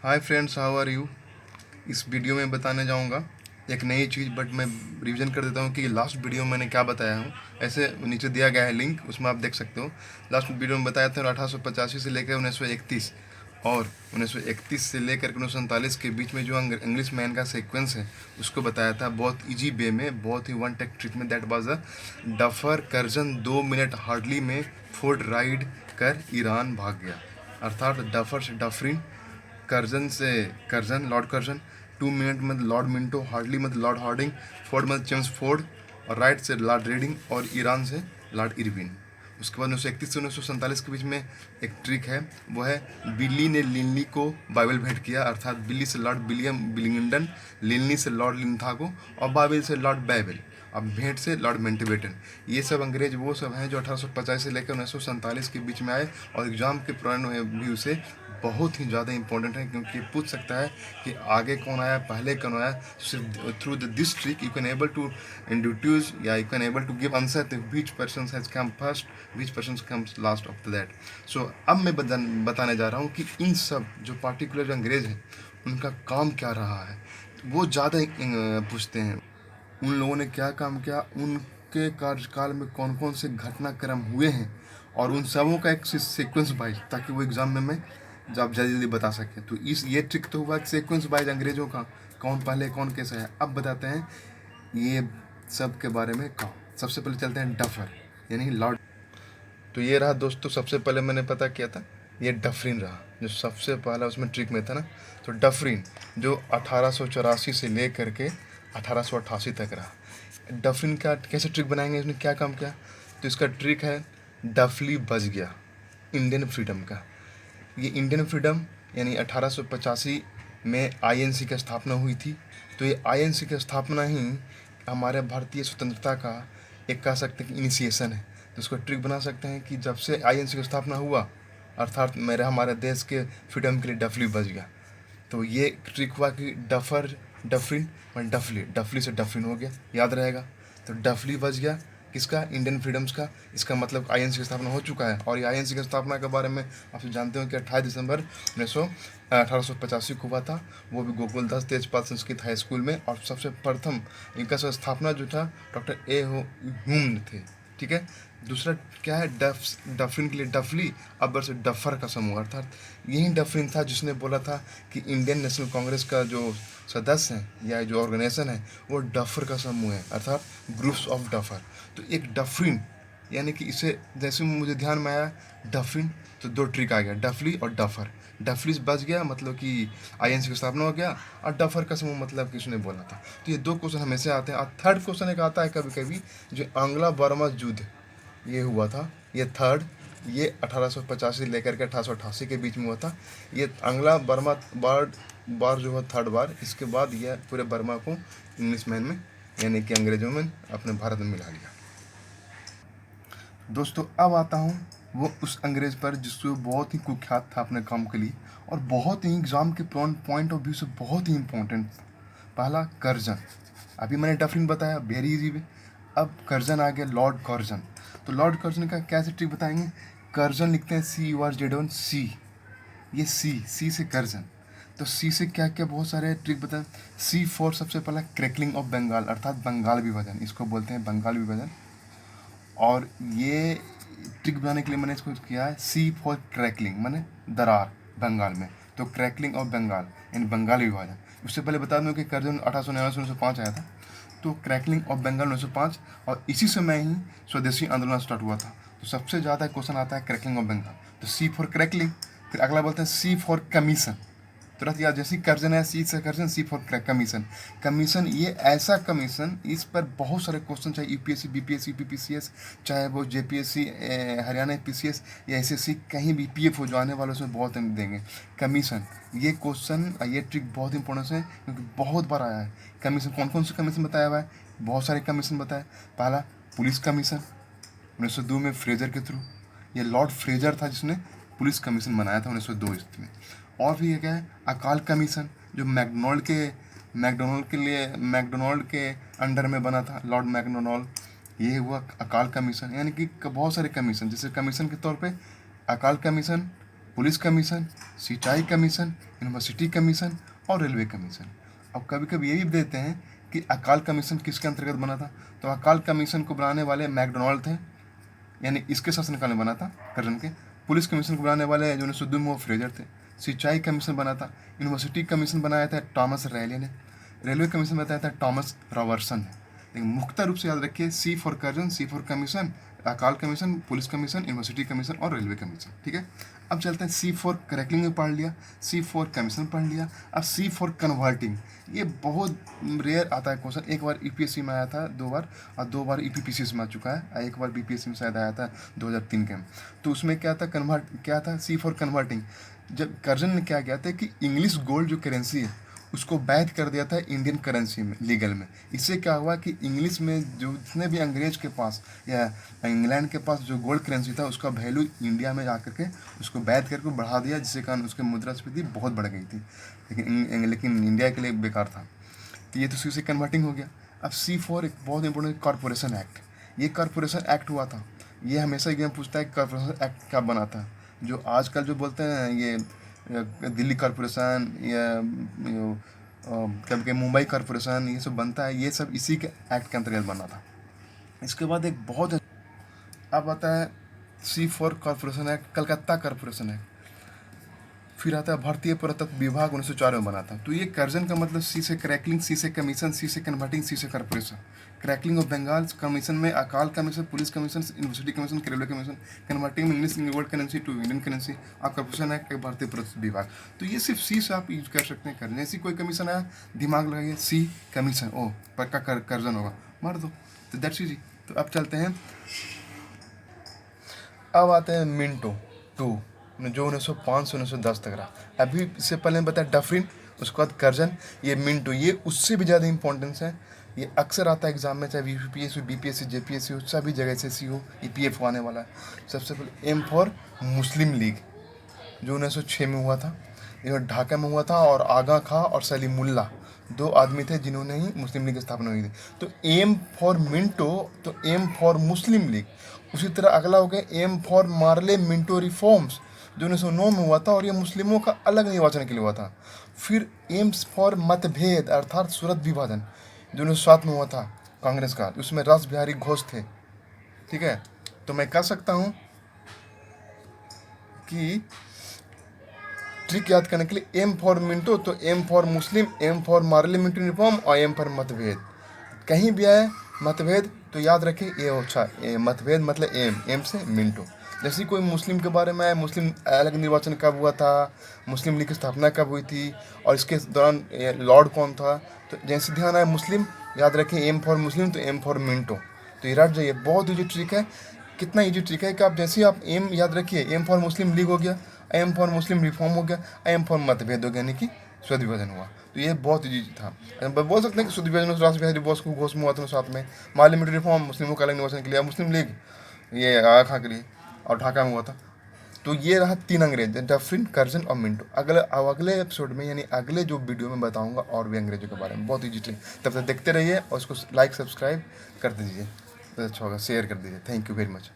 Hi friends, how are you. इस video में बताने जाऊंगा एक नई चीज़, बट मैं रिवीजन कर देता हूँ कि लास्ट वीडियो में मैंने क्या बताया हूँ। ऐसे नीचे दिया गया है लिंक, उसमें आप देख सकते हो। लास्ट वीडियो में बताया था 1885 से लेकर 1931, और 1931 से लेकर 1947 के बीच में जो इंग्लिश मैन का सीक्वेंस है उसको बताया था बहुत इजी वे में, बहुत ही वन टेक ट्रिक में। That was a duffer Curzon 2 minute hardly में फोर्ट राइड कर ईरान भाग गया। अर्थात डफर से डफरिन, कर्जन से कर्जन, लॉर्ड कर्जन, 2 मिनट में लॉर्ड मिंटो, हार्डली में लॉर्ड हार्डिंग, फोर्ड में जेम्स फोर्ड, और राइट से लॉर्ड रेडिंग, और ईरान से लॉर्ड इरविन। उसके बाद 1931 से 1947 के बीच में एक ट्रिक है, वो है बिल्ली ने लिनली को बाइबल भेंट किया। अर्थात बिल्ली से लॉर्ड विलियम बिलिंगडन, लिनली से लॉर्ड लिंथागो, और बाइबल से लॉर्ड बाइबल, अब भेंट से लॉर्ड माउंटबेटन। ये सब अंग्रेज वो सब हैं जो 1850 से लेकर 1947 के बीच में आए, और एग्जाम के पॉइंट ऑफ व्यू से बहुत ही ज़्यादा इंपॉर्टेंट है, क्योंकि पूछ सकता है कि आगे कौन आया, पहले कौन आया। सिर्फ through this trick you can able to introduce, या you can able to give answer the which person has come first, which person comes last of that. So अब मैं बताने जा रहा हूँ कि इन सब जो पार्टिकुलर जो अंग्रेज हैं उनका काम क्या रहा है। वो ज़्यादा पूछते हैं उन लोगों ने क्या काम किया, उनके कार्यकाल में कौन कौन से घटनाक्रम हुए हैं, और उन सबों का एक सीक्वेंस वाइज, ताकि वो एग्जाम में मैं जब जल्दी जल्दी बता सकें। तो इस ये ट्रिक तो हुआ सीक्वेंस वाइज अंग्रेजों का, कौन पहले कौन कैसे है। अब बताते हैं ये सब के बारे में। कौन सबसे पहले चलते हैं डफर, यानी लॉर्ड। तो ये रहा दोस्तों, सबसे पहले मैंने पता किया था, ये डफरिन रहा जो सबसे पहला उसमें ट्रिक में था ना। तो डफरिन जो 1884 से ले करके 1888 तक रहा। डफरिन का कैसे ट्रिक बनाएंगे, इसने क्या काम किया। तो इसका ट्रिक है डफली बच गया इंडियन फ्रीडम का। ये इंडियन फ्रीडम यानी 1885 में आईएनसी की स्थापना हुई थी। तो ये आईएनसी की स्थापना ही हमारे भारतीय स्वतंत्रता का एक कह सकते हैं कि इनिशिएशन है। तो उसको ट्रिक बना सकते हैं कि जब से आईएनसी की स्थापना हुआ, अर्थात मेरे हमारे देश के फ्रीडम के लिए डफली बच गया। तो ये ट्रिक हुआ कि डफर डफरिन और डफली, डफली से डफरिन हो गया, याद रहेगा। तो डफली बच गया किसका, इंडियन फ्रीडम्स का। इसका मतलब आईएनसी की स्थापना हो चुका है। और ये आईएनसी की स्थापना के बारे में आप जानते हो कि 28 दिसंबर 1885 को हुआ था। वो भी गोकुलदास तेजपाल संस्कृत हाई स्कूल में। और सबसे प्रथम इनका स्थापना जो था डॉक्टर ए ह्यूम थे। ठीक है। दूसरा क्या है, डफरिन के लिए डफली, अबर से डफर का समूह। अर्थात यही डफरिन था जिसने बोला था कि इंडियन नेशनल कांग्रेस का जो सदस्य हैं या जो ऑर्गेनाइजेशन है वो डफर का समूह है, अर्थात ग्रुप्स ऑफ डफर। तो एक डफरिन यानी कि इसे जैसे मुझे ध्यान में आया डफरिन, तो दो ट्रिक आ गया, डफली और डफर। डफली बच गया मतलब कि आईएनसी की स्थापना हो गया, और डफर का समूह मतलब कि उसने बोला था। तो ये दो क्वेश्चन हमेशा आते हैं। और थर्ड क्वेश्चन एक आता है कभी कभी, जो आंग्ला बर्मा युद्ध ये हुआ था, ये थर्ड, ये 1885 से लेकर के 1888 के बीच में हुआ था। ये आंग्ला बर्मा बार जो है थर्ड बार, इसके बाद यह पूरे बर्मा को इंग्लिश मैन में यानी कि अंग्रेजों में अपने भारत में मिला लिया। दोस्तों अब आता हूँ वो उस अंग्रेज पर जिसको बहुत ही कुख्यात था अपने काम के लिए, और बहुत ही एग्जाम के पॉइंट ऑफ व्यू से बहुत ही इम्पोर्टेंट। पहला कर्जन, अभी मैंने डफरिन बताया, वेरी इजी वे। अब कर्जन आ गया, लॉर्ड कर्जन। तो लॉर्ड कर्जन का कैसे ट्रिक बताएंगे। कर्जन लिखते हैं CURZN सी, ये सी से कर्जन। तो सी से क्या क्या बहुत सारे ट्रिक बताएं। C फॉर सबसे पहला क्रैकलिंग ऑफ बंगाल, अर्थात बंगाल विभाजन, इसको बोलते हैं बंगाल विभाजन। और ये ट्रिक बनाने के लिए मैंने इसको किया है C फॉर क्रैकलिंग, मैंने दरार बंगाल में। तो क्रैकलिंग ऑफ बंगाल यानी बंगाल विभाजन। उससे पहले बता दूं कि कर्जन 1899 आया था। तो क्रैकलिंग ऑफ बंगाल 1905, और इसी समय ही स्वदेशी आंदोलन स्टार्ट हुआ था। तो सबसे ज़्यादा क्वेश्चन आता है क्रैकलिंग ऑफ बंगाल। तो C फॉर क्रैकलिंग, फिर अगला बोलते हैं C फॉर कमीशन। तुरंत याद, जैसे कर्जन है C से Curzon, C for commission. Commission ये ऐसा कमीशन, इस पर बहुत सारे क्वेश्चन, चाहे यूपीएससी, बीपीएससी, पीपीसीएस, चाहे वो जेपीएससी, हरियाणा पीसीएस या एसएससी, कहीं भी पीएफ हो जो आने वाले उसमें बहुत देंगे। कमीशन, ये क्वेश्चन, ये ट्रिक बहुत इंपॉर्टेंट है क्योंकि बहुत बार आया है। कमीशन कौन कौन से कमीशन बताया हुआ है, बहुत सारे कमीशन बताए। पहला पुलिस कमीशन 1902 में फ्रेजर के थ्रू, ये लॉर्ड फ्रेजर था जिसने पुलिस कमीशन बनाया था 1902 ईस्वी में। और भी एक है अकाल कमीशन, जो मैकडोनल्ड के अंडर में बना था, लॉर्ड मैकडोनल्ड। ये हुआ अकाल कमीशन, यानी कि बहुत सारे कमीशन, जैसे कमीशन के तौर पे अकाल कमीशन, पुलिस कमीशन, सिंचाई कमीशन, यूनिवर्सिटी कमीशन और रेलवे कमीशन। अब कभी कभी ये भी देते हैं कि अकाल कमीशन किसके अंतर्गत बना था, तो अकाल कमीशन को बनाने वाले मैकडोनाल्ड थे, यानी इसके शासनकाल में बना था कर्जन के। पुलिस कमीशन को बनाने वाले जो सुद्दुम वो फ्रेजर थे। सिंचाई कमीशन बना था, यूनिवर्सिटी कमीशन बनाया था टॉमस रैले ने, रेलवे कमीशन बताया था टॉमस रॉबर्टसन ने। लेकिन मुख्य रूप से याद रखिए, C for Curzon, C for commission, अकाल commission, police commission, university commission और रेलवे कमीशन। ठीक है, अब चलते हैं सी फॉर क्रैकलिंग में पढ़ लिया, सी फॉर कमीशन पढ़ लिया। अब सी फॉर कन्वर्टिंग, ये बहुत रेयर आता है क्वेश्चन। एक बार यूपीएससी में आया था 2 बार, और 2 बार यूपीपीसीएस में आ चुका है, एक बार बीपीएससी में शायद आया था 2003 के। तो उसमें क्या था, क्या था, सी फॉर कन्वर्टिंग। जब कर्जन ने क्या किया था कि इंग्लिश गोल्ड जो करेंसी है उसको वैध कर दिया था इंडियन करेंसी में, लीगल में। इससे क्या हुआ कि इंग्लिश में जो जितने भी अंग्रेज के पास या इंग्लैंड के पास जो गोल्ड करेंसी था उसका वैल्यू इंडिया में जाकर के उसको वैध करके बढ़ा दिया, जिसके कारण उसकी मुद्रास्फीति बहुत बढ़ गई थी, लेकिन इंडिया के लिए बेकार था। तो ये तो सी से कन्वर्टिंग हो गया। अब सी फॉर एक बहुत इंपॉर्टेंट कॉरपोरेशन एक्ट। ये कॉरपोरेशन एक्ट हुआ था, ये हमेशा एग्जाम पूछता है कॉरपोरेशन एक्ट क्या बना था। जो आजकल जो बोलते हैं ये दिल्ली कॉरपोरेशन या कभी कभी मुंबई कॉरपोरेशन, ये सब बनता है, ये सब इसी के एक्ट के अंतर्गत बना था। इसके बाद एक बहुत अब आता है C for corporation act, Calcutta corporation act. फिर आता है भारतीय पुरातत्व विभाग 1904 में बना था। तो ये कर्जन का मतलब सी से क्रैकलिंग, सी से कमीशन, सी से कन्वर्टिंग, सी से corporation. Crackling of Bengal commission में अकाल commission, police commission, university commission, railway commission. Converting में English gold currency to Indian currency. और कॉरपोरेशन एक्ट भारतीय पुरातत्व विभाग। तो ये सिर्फ सी से आप यूज कर सकते हैं। करने ऐसी कोई कमीशन आया, दिमाग लगाइए, सी कमीशन, ओ पक्का कर्जन होगा, मार दो। तो दैट्स इजी। तो अब चलते हैं, अब आते हैं मिंटो 2 जो 1905 से 1910 तक रहा। अभी इससे पहले बताया डफरिन, उसके बाद कर्जन, ये मिंटो, ये उससे भी ज़्यादा इंपॉर्टेंस है। ये अक्सर आता है एग्जाम में, चाहे यूपीएससी, बीपीएससी, जेपीएससी हो, सभी जगह से सी हो, ईपीएफ आने वाला है। सबसे पहले एम फॉर मुस्लिम लीग जो 1906 में हुआ था, ये ढाका में हुआ था, और आगा खां और सलीमुल्लाह 2 आदमी थे जिन्होंने ही मुस्लिम लीग की स्थापना हुई थी। तो एम फॉर मिंटो, तो एम फॉर मुस्लिम लीग। उसी तरह अगला हो गया M for Morley Minto reforms जो 1909 में हुआ था, और ये मुस्लिमों का अलग निर्वाचन के लिए हुआ था। फिर एम्स फॉर मतभेद अर्थात सूरत विभाजन जो 1907 में हुआ था कांग्रेस का, उसमें रास बिहारी घोष थे। ठीक है, तो मैं कह सकता हूँ कि ट्रिक याद करने के लिए एम फॉर मिंटो, तो M for Muslim, M for Morley Minto reform और एम फॉर मतभेद। कहीं भी आए मतभेद तो याद रखें ये अच्छा, मतभेद मतलब एम से मिंटो। जैसे कोई मुस्लिम के बारे में आए, मुस्लिम अलग निर्वाचन कब हुआ था, मुस्लिम लीग की स्थापना कब हुई थी, और इसके दौरान लॉर्ड कौन था, तो जैसे ध्यान आए मुस्लिम, याद रखें एम फॉर मुस्लिम तो एम फॉर मिंटो। तो ये रट जाइए, बहुत ईजी ट्रिक है। कितना ईजी ट्रिक है कि आप जैसे आप एम याद रखिए, एम फॉर मुस्लिम लीग हो गया, एम फॉर मुस्लिम रिफॉर्म हो गया, एम फॉर मतभेद हो गया, यानी कि स्वद विभाजन हुआ। तो ये बहुत ईजी था। बोल सकते हैं कि स्वद विभाजन रास बिहारी बोस को घोष में हुआ था साथ में, मार्ले मिंटो रिफॉर्म मुस्लिमों का अलग निर्वाचन के लिए, मुस्लिम लीग ये आगा खां के लिए, और ढाका में हुआ था। तो ये रहा 3 अंग्रेज, डफरिन, कर्जन और मिंटो। अगले एपिसोड में यानी अगले जो वीडियो में बताऊंगा और भी अंग्रेजों के बारे में, बहुत ईजी ट्रिक। तब तक देखते रहिए और उसको लाइक सब्सक्राइब कर दीजिए, अच्छा होगा, शेयर कर दीजिए। Thank you very much.